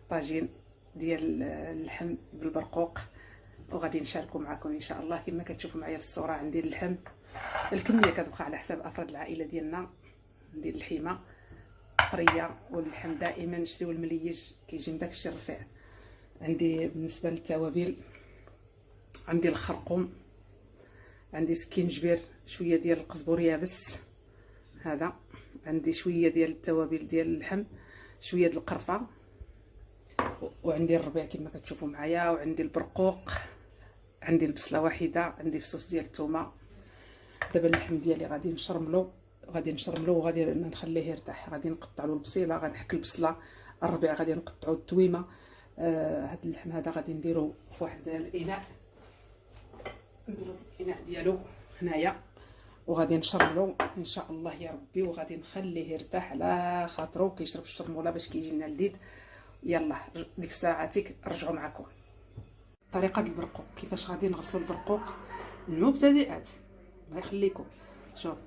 طاجين ديال اللحم بالبرقوق، وغادي نشاركو معكم ان شاء الله. كما كتشوفوا معايا في الصوره عندي اللحم، الكميه كتبقى على حساب افراد العائله ديالنا. ندير الحيمه طريه، واللحم دائما نشريو المليج كيجي من داكشي الرفيع. عندي بالنسبه للتوابل، عندي الخرقوم، عندي سكينجبير، شويه ديال القزبور يابس هذا، عندي شويه ديال التوابل ديال اللحم، شويه ديال القرفه، وعندي الربيع كما كتشوفوا معايا، وعندي البرقوق، عندي البصله واحده، عندي فصوص ديال الثومه. دابا اللحم ديالي غادي نشرملو وغادي نخليه يرتاح. غادي نقطع له البصيله، غنحك البصله، الربيع غادي نقطعو التويمه. هاد اللحم هذا غادي نديرو في واحد الاناء، نديرو في الاناء ديالو هنايا، وغادي نشرملو ان شاء الله يا ربي، وغادي نخليه يرتاح على خاطرو كيشرب الشرموله باش كيجي لنا لذيذ. يلا ديك ساعاتك رجعوا معكم. طريقه البرقوق، كيفاش غادي نغسلوا البرقوق المبتدئات، الله يخليكم. شوف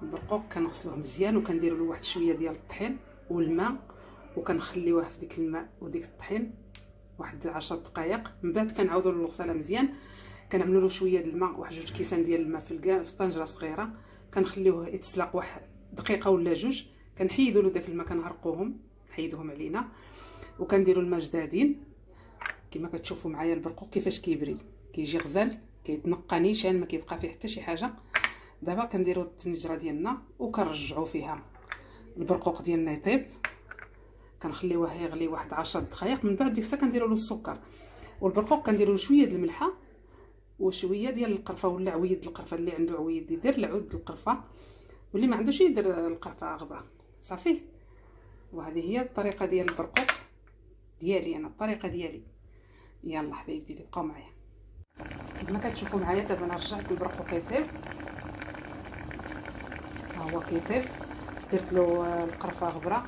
البرقوق كنغسلوه مزيان، وكنديروا له واحد شويه ديال الطحين والماء، وكنخليوه في ديك الماء وديك الطحين واحد 10 دقائق. من بعد كنعاودوا له الغساله مزيان، كنعملوا له شويه د الماء، واحد 2 كيسان ديال الماء في طنجره صغيره، كنخليوه يتسلق واحد دقيقه ولا 2، كنحيدوا له داك الماء، كنهرقوهم نحيدوهم علينا، وكنديروا الماء جدادين. كما كتشوفوا معايا البرقوق كيفاش كيبري، كيجي غزال، كيتنقى نيشان، ما كيبقى فيه حتى شي حاجه. دابا كنديروا الطنجره ديالنا وكنرجعوا فيها البرقوق ديالنا يطيب، كنخليوه يغلي واحد 10 دقائق. من بعد ديك الساعه كنديروا له السكر، والبرقوق كنديروا له شويه د الملحه وشويه ديال القرفه، ولا عويد القرفه. اللي عنده عويد يدير العود القرفه، واللي ما عندوش يدير القرفه غبره صافي. وهذه هي الطريقه ديال البرقوق ديالي انا، الطريقه ديالي. يلا حبايبي ديالي بقاو معايا. كما كتشوفوا معايا دابا انا رجعت البرقوق يطيب، ها هو كيطيب. درت له القرفه غبره،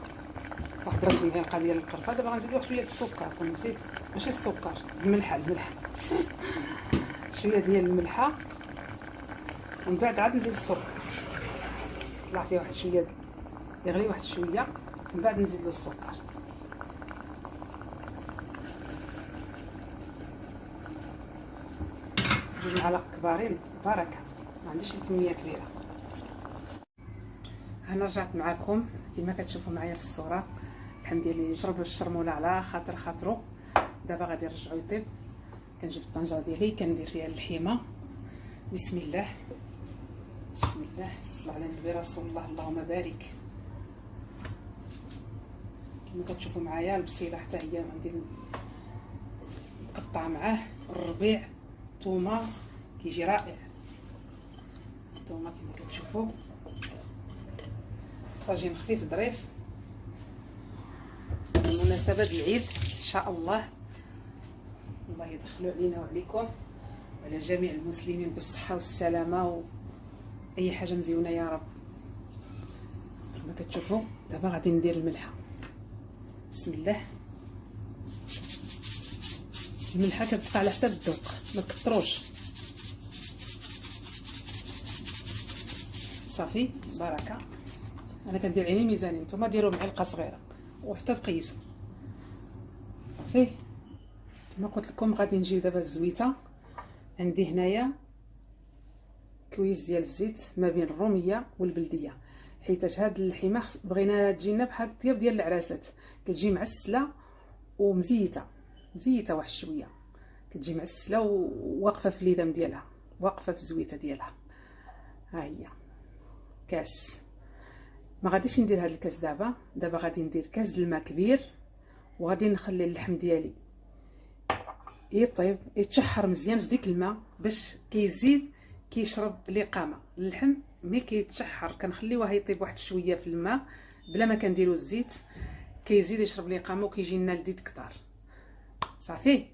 واحد راس المعلقه ديال القرفه. دابا غنزيد واحد شويه السكر، كون نسيت، ماشي السكر، الملحه شويه ديال الملحه، ومن بعد عاد نزيد السكر. طلع فيه واحد شويه، يغلي واحد شويه، من بعد نزيد له السكر. جوج معالق كبارين بركه، ما عنديش الكميه كبيره. انا رجعت معكم كما كتشوفوا معايا في الصوره. اللحم ديالي جرب الشرموله على خاطرو. دابا غادي نرجعو يطيب. كنجيب الطنجره ديالي، كندير فيها اللحيمه. بسم الله بسم الله، الصلاه على النبي رسول الله، اللهم بارك. كما كتشوفوا معايا البصيله حتى هي غندير نقطع معاه الربيع، ثومه كيجي رائع. الثومه كما كتشوفوا، طاجين خفيف ظريف بمناسبه العيد ان شاء الله. الله يدخلوا علينا وعليكم وعلى جميع المسلمين بالصحه والسلامه، واي حاجه مزيونه يا رب. كما كتشوفوا دابا غادي ندير الملحه. بسم الله. الملحه كتبقى على حساب الذوق، ما تكثروش صافي. بركه. انا كندير عيني ميزانين، نتوما ديروا معلقه صغيره وحتى تقيسوا صافي. كما قلت لكم غادي نجيب دابا الزويته. عندي هنايا كويس ديال الزيت ما بين الروميه والبلديه، حيت هاد اللحيمه بغينا تجينا بحال الطياب ديال العراسات، كتجي معسله ومزيته واحد شويه، كتجي معسله وواقفه في الليدام ديالها، واقفه في الزويته ديالها. ها هي كاس. ما غاديش ندير هاد الكاس دابا غادي ندير كاس د الماء كبير، وغادي نخلي اللحم ديالي يطيب يتشحر مزيان في ديك الماء، باش كيزيد كيشرب الاقامه. اللحم ملي كيتشحر كنخليوه يطيب واحد شويه في الماء بلا ما كنديروا الزيت، كيزيد يشرب الاقامه وكيجي لنا لذيذ كثار صافي.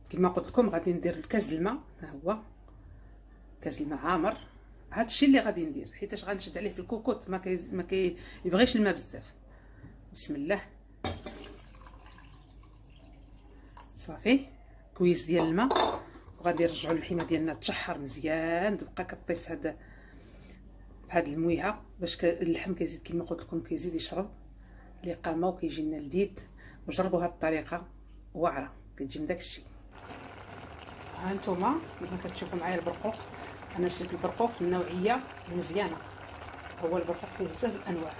كما قلت لكم غادي ندير الكاس الماء، ها هو كاس الماء عامر. هادشي اللي غادي ندير حيتاش غنشد عليه في الكوكوط، ما كيبغيش الماء بزاف. بسم الله صافي. كويس ديال الماء، وغادي نرجعوا اللحيمه ديالنا تشحر مزيان، تبقى كطيب في هاد المويها، باش اللحم كيزيد كما قلت لكم كيزيد يشرب الاقامه وكيجي لنا لذيذ. وجربوا هاد الطريقه واعره كتجي من داكشي. ها نتوما كما كتشوفوا معايا البرقوق، انا شريت البرقوق النوعيه المزيانه، هو البرقوق فيه بزاف الانواع.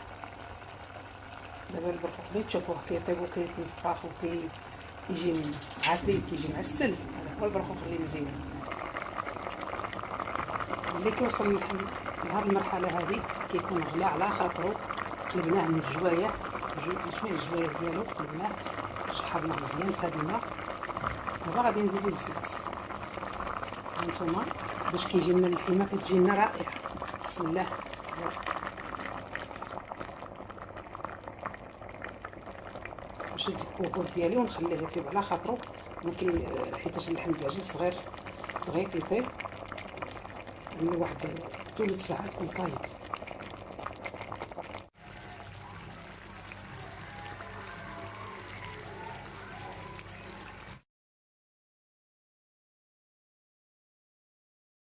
دابا البرقوق اللي تشوفوه كيطيب وكيتنفخ وكيجي عافي كيجي معسل، هذا هو البرقوق اللي مزيان. اللي كيوصل اللحم لهاد المرحله هذه كيكون غلا على خاطرو، قلبناه من الجوايه شويه الجوايه ديالو، قلبناه شحرنا مزيان في هاد الماء. دابا غادي نزيدو الزيت. هانتوما باش كيجي لنا اللحمه كتجي لنا رائعه. بسم الله. نشد الكوكور ديالي ونخليه يطيب على خاطرو، حيتاش اللحم ديالي صغير بغا كيطيب من واحد 3 ساعات يكون طايب.